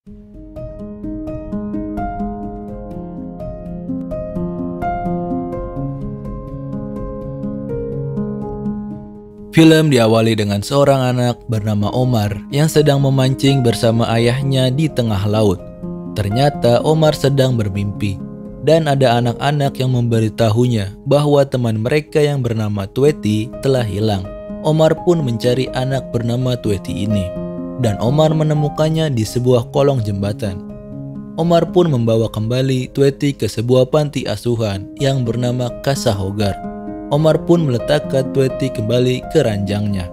Film diawali dengan seorang anak bernama Omar yang sedang memancing bersama ayahnya di tengah laut. Ternyata Omar sedang bermimpi, dan ada anak-anak yang memberitahunya bahwa teman mereka yang bernama Tweety telah hilang. Omar pun mencari anak bernama Tweety ini, dan Omar menemukannya di sebuah kolong jembatan. Omar pun membawa kembali Tweety ke sebuah panti asuhan yang bernama Casa Hogar. Omar pun meletakkan Tweety kembali ke ranjangnya.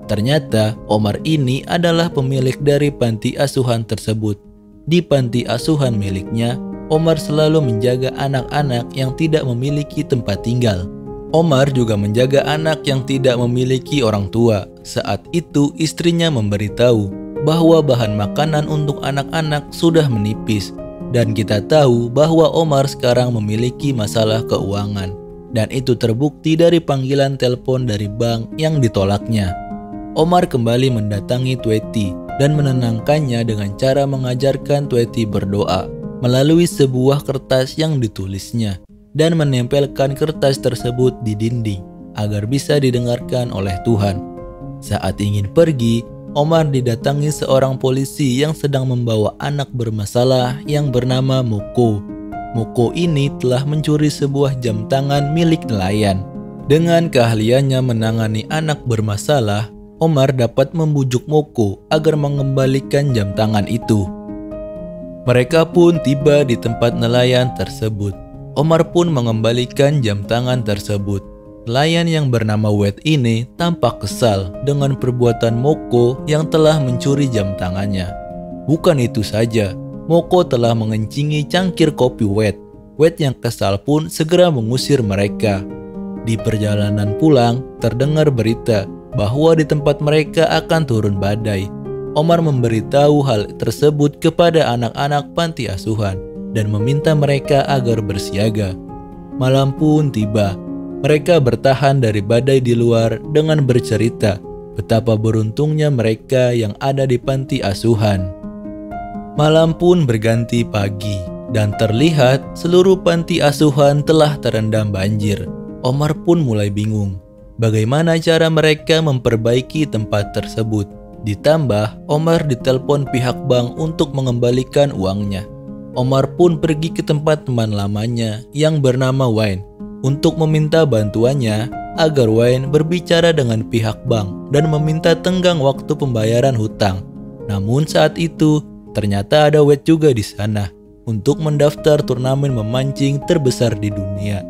Ternyata Omar ini adalah pemilik dari panti asuhan tersebut. Di panti asuhan miliknya, Omar selalu menjaga anak-anak yang tidak memiliki tempat tinggal. Omar juga menjaga anak yang tidak memiliki orang tua. Saat itu istrinya memberitahu bahwa bahan makanan untuk anak-anak sudah menipis. Dan kita tahu bahwa Omar sekarang memiliki masalah keuangan. Dan itu terbukti dari panggilan telepon dari bank yang ditolaknya. Omar kembali mendatangi Tweety dan menenangkannya dengan cara mengajarkan Tweety berdoa melalui sebuah kertas yang ditulisnya dan menempelkan kertas tersebut di dinding agar bisa didengarkan oleh Tuhan. Saat ingin pergi, Omar didatangi seorang polisi yang sedang membawa anak bermasalah yang bernama Moko. Moko ini telah mencuri sebuah jam tangan milik nelayan. Dengan keahliannya menangani anak bermasalah, Omar dapat membujuk Moko agar mengembalikan jam tangan itu. Mereka pun tiba di tempat nelayan tersebut. Omar pun mengembalikan jam tangan tersebut. Nelayan yang bernama Wade ini tampak kesal dengan perbuatan Moko yang telah mencuri jam tangannya. Bukan itu saja, Moko telah mengencingi cangkir kopi Wade. Wade yang kesal pun segera mengusir mereka. Di perjalanan pulang, terdengar berita bahwa di tempat mereka akan turun badai. Omar memberitahu hal tersebut kepada anak-anak panti asuhan dan meminta mereka agar bersiaga. Malam pun tiba. Mereka bertahan dari badai di luar dengan bercerita betapa beruntungnya mereka yang ada di panti asuhan. Malam pun berganti pagi dan terlihat seluruh panti asuhan telah terendam banjir. Omar pun mulai bingung bagaimana cara mereka memperbaiki tempat tersebut. Ditambah Omar ditelepon pihak bank untuk mengembalikan uangnya. Omar pun pergi ke tempat teman lamanya yang bernama Wayne untuk meminta bantuannya agar Wayne berbicara dengan pihak bank dan meminta tenggang waktu pembayaran hutang. Namun saat itu ternyata ada Wade juga di sana untuk mendaftar turnamen memancing terbesar di dunia.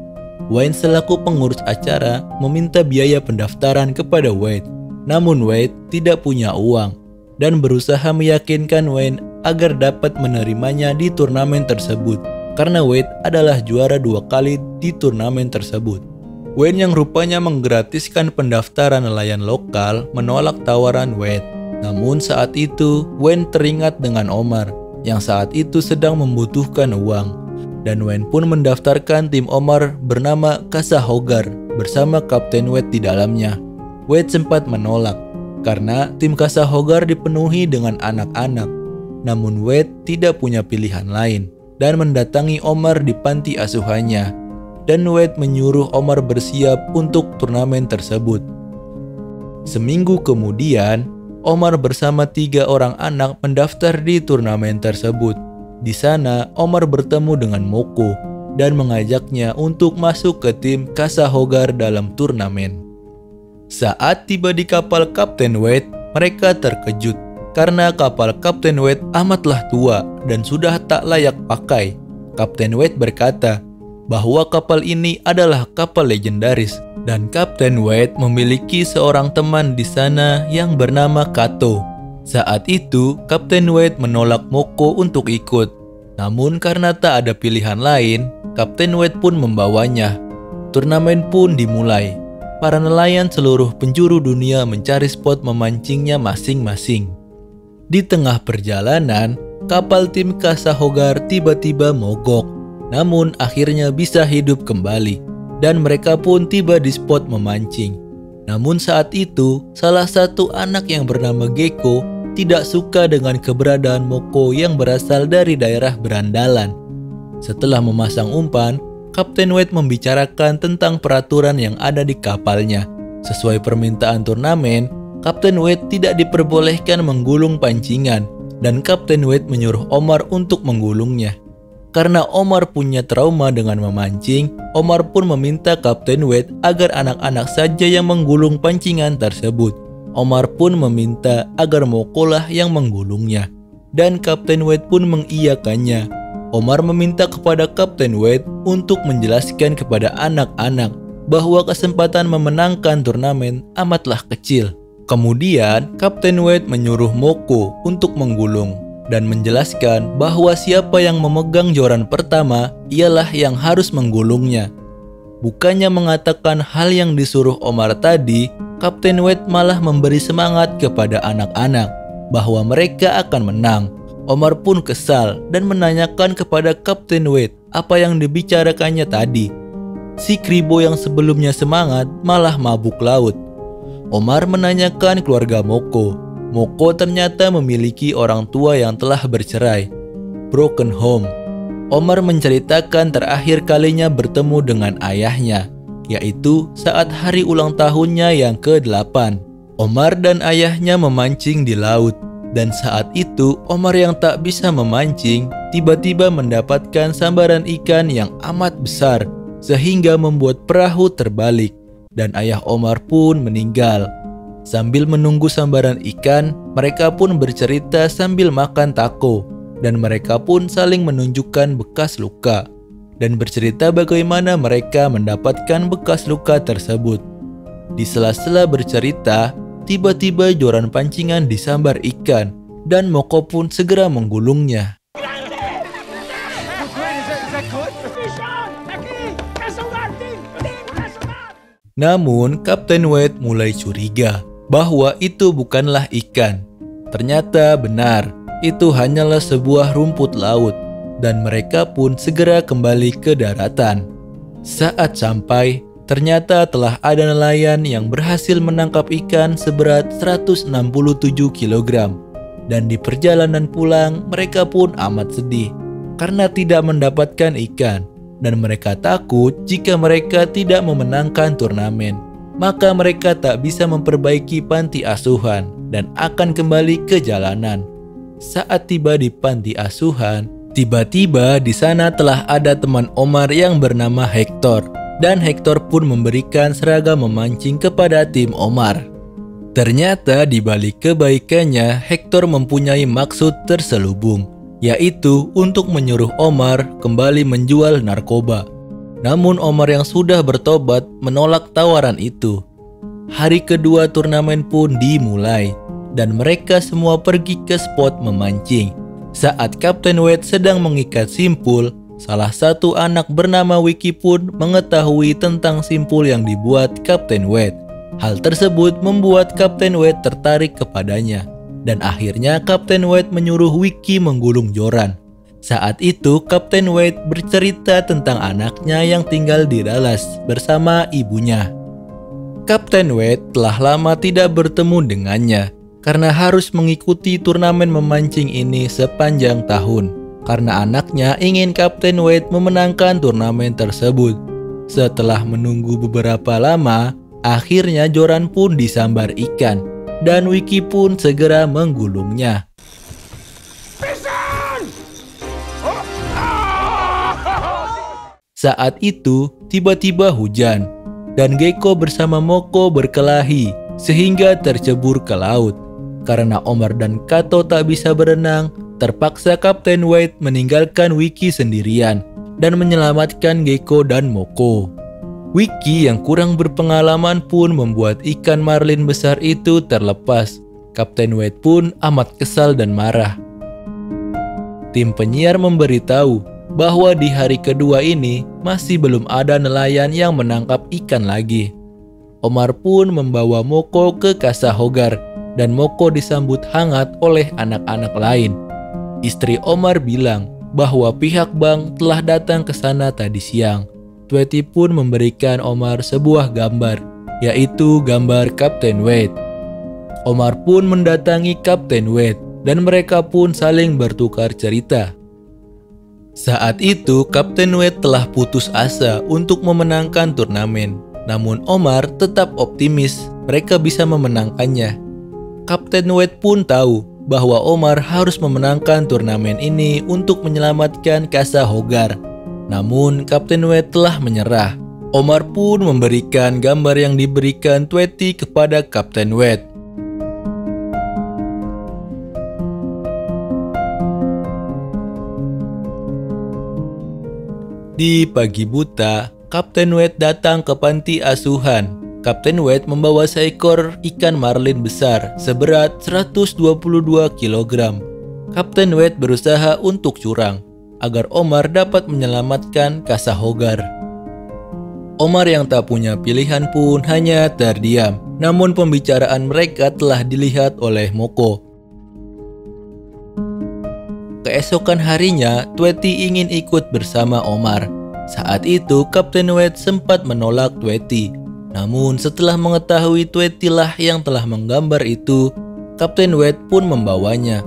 Wayne selaku pengurus acara meminta biaya pendaftaran kepada Wade. Namun Wade tidak punya uang dan berusaha meyakinkan Wayne agar dapat menerimanya di turnamen tersebut karena Wade adalah juara 2 kali di turnamen tersebut. Wayne yang rupanya menggratiskan pendaftaran nelayan lokal menolak tawaran Wade. Namun saat itu Wayne teringat dengan Omar yang saat itu sedang membutuhkan uang, dan Wayne pun mendaftarkan tim Omar bernama Casa Hogar bersama Kapten Wade di dalamnya. Wade sempat menolak karena tim Casa Hogar dipenuhi dengan anak-anak. Namun Wade tidak punya pilihan lain dan mendatangi Omar di panti asuhannya, dan Wade menyuruh Omar bersiap untuk turnamen tersebut. Seminggu kemudian, Omar bersama 3 orang anak mendaftar di turnamen tersebut. Di sana, Omar bertemu dengan Moko dan mengajaknya untuk masuk ke tim Casa Hogar dalam turnamen. Saat tiba di kapal Kapten Wade, mereka terkejut karena kapal Kapten Wade amatlah tua dan sudah tak layak pakai. Kapten Wade berkata bahwa kapal ini adalah kapal legendaris dan Kapten Wade memiliki seorang teman di sana yang bernama Kato. Saat itu, Kapten Wade menolak Moko untuk ikut. Namun karena tak ada pilihan lain, Kapten Wade pun membawanya. Turnamen pun dimulai. Para nelayan seluruh penjuru dunia mencari spot memancingnya masing-masing. Di tengah perjalanan, kapal tim Casa Hogar tiba-tiba mogok. Namun akhirnya bisa hidup kembali dan mereka pun tiba di spot memancing. Namun saat itu, salah satu anak yang bernama Gecko tidak suka dengan keberadaan Moko yang berasal dari daerah berandalan. Setelah memasang umpan, Kapten Wade membicarakan tentang peraturan yang ada di kapalnya. Sesuai permintaan turnamen, Kapten Wade tidak diperbolehkan menggulung pancingan, dan Kapten Wade menyuruh Omar untuk menggulungnya. Karena Omar punya trauma dengan memancing, Omar pun meminta Kapten Wade agar anak-anak saja yang menggulung pancingan tersebut. Omar pun meminta agar Mokolah yang menggulungnya, dan Kapten Wade pun mengiyakannya. Omar meminta kepada Kapten Wade untuk menjelaskan kepada anak-anak bahwa kesempatan memenangkan turnamen amatlah kecil. Kemudian, Kapten Wade menyuruh Moko untuk menggulung dan menjelaskan bahwa siapa yang memegang joran pertama ialah yang harus menggulungnya. Bukannya mengatakan hal yang disuruh Omar tadi, Kapten Wade malah memberi semangat kepada anak-anak bahwa mereka akan menang. Omar pun kesal dan menanyakan kepada Kapten Wade apa yang dibicarakannya tadi. Si Kribo yang sebelumnya semangat malah mabuk laut. Omar menanyakan keluarga Moko. Moko ternyata memiliki orang tua yang telah bercerai, broken home. Omar menceritakan terakhir kalinya bertemu dengan ayahnya, yaitu saat hari ulang tahunnya yang ke-8. Omar dan ayahnya memancing di laut, dan saat itu Omar yang tak bisa memancing tiba-tiba mendapatkan sambaran ikan yang amat besar sehingga membuat perahu terbalik, dan ayah Omar pun meninggal. Sambil menunggu sambaran ikan, mereka pun bercerita sambil makan taco, dan mereka pun saling menunjukkan bekas luka dan bercerita bagaimana mereka mendapatkan bekas luka tersebut. Di sela-sela bercerita, tiba-tiba joran pancingan disambar ikan dan Moko pun segera menggulungnya. Namun, Kapten Wade mulai curiga bahwa itu bukanlah ikan. Ternyata benar, itu hanyalah sebuah rumput laut, dan mereka pun segera kembali ke daratan. Saat sampai, ternyata telah ada nelayan yang berhasil menangkap ikan seberat 167 kg. Dan di perjalanan pulang, mereka pun amat sedih karena tidak mendapatkan ikan, dan mereka takut jika mereka tidak memenangkan turnamen, maka mereka tak bisa memperbaiki panti asuhan dan akan kembali ke jalanan. Saat tiba di panti asuhan, tiba-tiba di sana telah ada teman Omar yang bernama Hector, dan Hector pun memberikan seragam memancing kepada tim Omar. Ternyata di balik kebaikannya, Hector mempunyai maksud terselubung, yaitu untuk menyuruh Omar kembali menjual narkoba. Namun Omar yang sudah bertobat menolak tawaran itu. Hari kedua turnamen pun dimulai, dan mereka semua pergi ke spot memancing. Saat Kapten Wade sedang mengikat simpul, salah satu anak bernama Wiki pun mengetahui tentang simpul yang dibuat Kapten Wade. Hal tersebut membuat Kapten Wade tertarik kepadanya, dan akhirnya Kapten Wade menyuruh Wiki menggulung joran. Saat itu Kapten Wade bercerita tentang anaknya yang tinggal di Dallas bersama ibunya. Kapten Wade telah lama tidak bertemu dengannya karena harus mengikuti turnamen memancing ini sepanjang tahun, karena anaknya ingin Kapten Wade memenangkan turnamen tersebut. Setelah menunggu beberapa lama, akhirnya joran pun disambar ikan, dan Wiki pun segera menggulungnya. Saat itu, tiba-tiba hujan, dan Gecko bersama Moko berkelahi sehingga tercebur ke laut. Karena Omar dan Kato tak bisa berenang, terpaksa Kapten Wade meninggalkan Wiki sendirian dan menyelamatkan Gecko dan Moko. Wiki yang kurang berpengalaman pun membuat ikan marlin besar itu terlepas. Kapten Wade pun amat kesal dan marah. Tim penyiar memberitahu bahwa di hari kedua ini masih belum ada nelayan yang menangkap ikan lagi. Omar pun membawa Moko ke Casa Hogar, dan Moko disambut hangat oleh anak-anak lain. Istri Omar bilang bahwa pihak bank telah datang ke sana tadi siang. Tweety pun memberikan Omar sebuah gambar, yaitu gambar Kapten Wade. Omar pun mendatangi Kapten Wade dan mereka pun saling bertukar cerita. Saat itu Kapten Wade telah putus asa untuk memenangkan turnamen. Namun Omar tetap optimis mereka bisa memenangkannya. Kapten Wade pun tahu bahwa Omar harus memenangkan turnamen ini untuk menyelamatkan Casa Hogar. Namun Kapten Wade telah menyerah. Omar pun memberikan gambar yang diberikan Tweety kepada Kapten Wade. Di pagi buta, Kapten Wade datang ke panti asuhan. Kapten Wade membawa seekor ikan marlin besar seberat 122 kg. Kapten Wade berusaha untuk curang agar Omar dapat menyelamatkan Casa Hogar. Omar yang tak punya pilihan pun hanya terdiam. Namun pembicaraan mereka telah dilihat oleh Moko. Keesokan harinya, Tweety ingin ikut bersama Omar. Saat itu, Kapten Wade sempat menolak Tweety. Namun setelah mengetahui Tweety lah yang telah menggambar itu, Kapten Wade pun membawanya.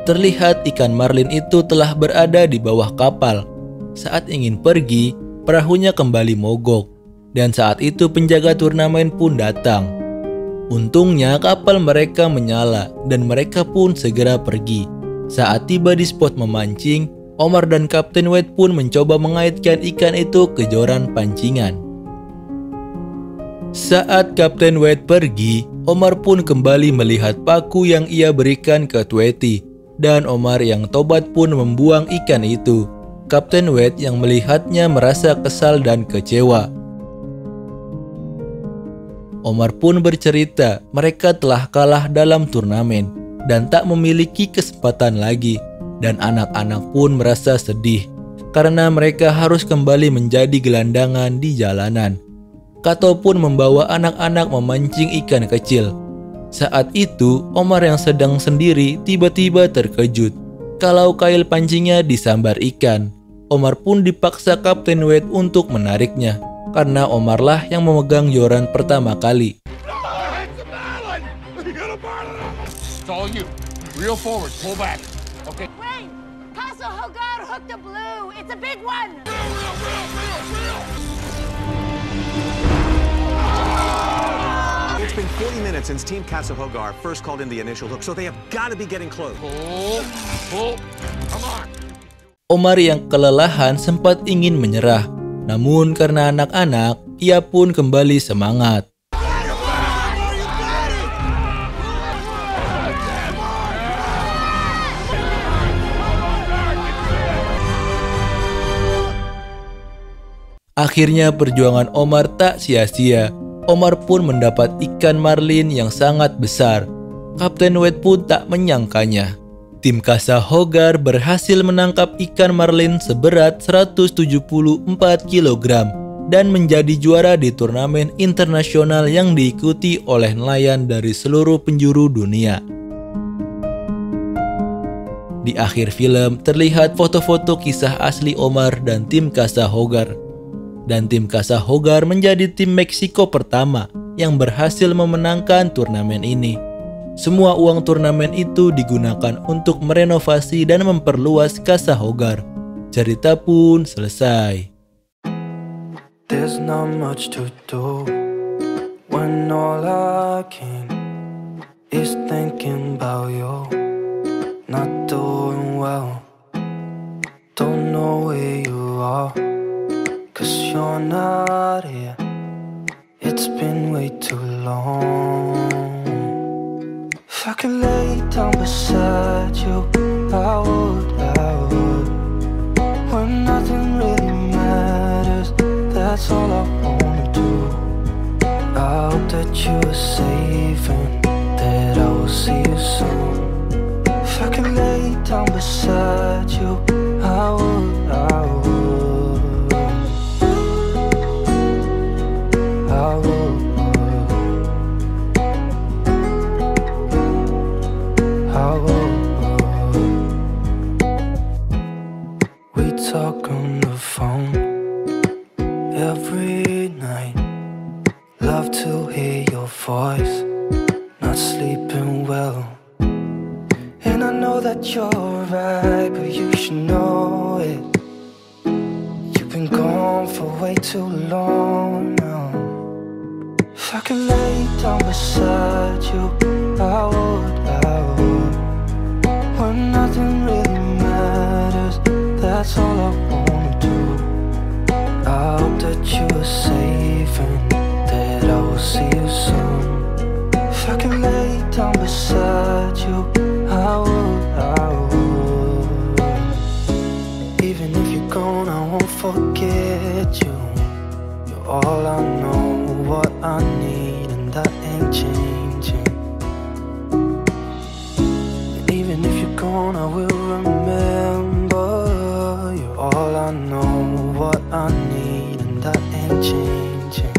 Terlihat ikan marlin itu telah berada di bawah kapal. Saat ingin pergi, perahunya kembali mogok. Dan saat itu penjaga turnamen pun datang. Untungnya kapal mereka menyala dan mereka pun segera pergi. Saat tiba di spot memancing, Omar dan Kapten Wade pun mencoba mengaitkan ikan itu ke joran pancingan. Saat Kapten Wade pergi, Omar pun kembali melihat paku yang ia berikan ke Tweety. Dan Omar yang tobat pun membuang ikan itu. Kapten Wade yang melihatnya merasa kesal dan kecewa. Omar pun bercerita mereka telah kalah dalam turnamen dan tak memiliki kesempatan lagi. Dan anak-anak pun merasa sedih karena mereka harus kembali menjadi gelandangan di jalanan. Kato pun membawa anak-anak memancing ikan kecil. Saat itu, Omar yang sedang sendiri tiba-tiba terkejut kalau kail pancingnya disambar ikan. Omar pun dipaksa Kapten Wade untuk menariknya karena Omar lah yang memegang joran pertama kali. Casa Hogar hooked a blue. It's a big one. It's been 40 minutes since Team Casa Hogar first called in the initial hook, so they have got to be getting close. Come on. Omar yang kelelahan sempat ingin menyerah. Namun karena anak-anak, ia pun kembali semangat. Akhirnya perjuangan Omar tak sia-sia. Omar pun mendapat ikan marlin yang sangat besar. Kapten Wade pun tak menyangkanya. Tim Casa Hogar berhasil menangkap ikan marlin seberat 174 kg dan menjadi juara di turnamen internasional yang diikuti oleh nelayan dari seluruh penjuru dunia. Di akhir film terlihat foto-foto kisah asli Omar dan tim Casa Hogar. Dan tim Casa Hogar menjadi tim Meksiko pertama yang berhasil memenangkan turnamen ini. Semua uang turnamen itu digunakan untuk merenovasi dan memperluas Casa Hogar. Cerita pun selesai. There's not much to do when all I can is thinking about you. Not doing well, don't know where you are. 'Cause you're not here. It's been way too long. If I could lay down beside you, I would. When nothing really matters, that's all I wanna do. I hope that you are safe and that I will see you soon. If I could lay down beside you, I would. We talk on the phone every night. Love to hear your voice. Not sleeping alright, but you should know it. You've been gone for way too long now. If I could lay down beside you, I would. When nothing really matters, that's all I wanna do. I hope that you are safe and that I will see you soon. If I could lay down beside you, I would. Even if you're gone, I won't forget you. You're all I know, what I need, and that ain't changing. And even if you're gone, I will remember. You're all I know, what I need, and that ain't changing.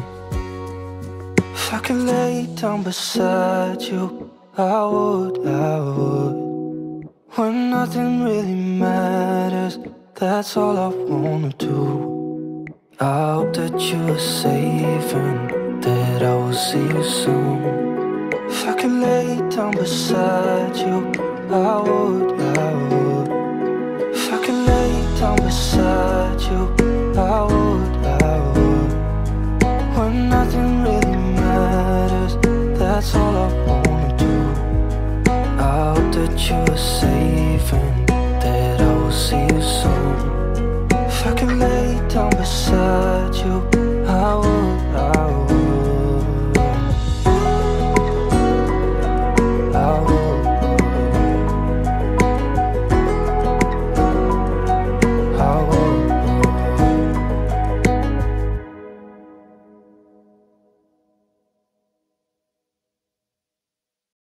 If I could lay down beside you, I would. When nothing really matters, that's all I wanna do. I hope that you are safe and that I will see you soon. If I could lay down beside you, I would. If I could lay down beside you, I would. When nothing really matters, that's all I wanna do. I hope that you are safe and that I will see you soon. If I could lay down beside you, I would.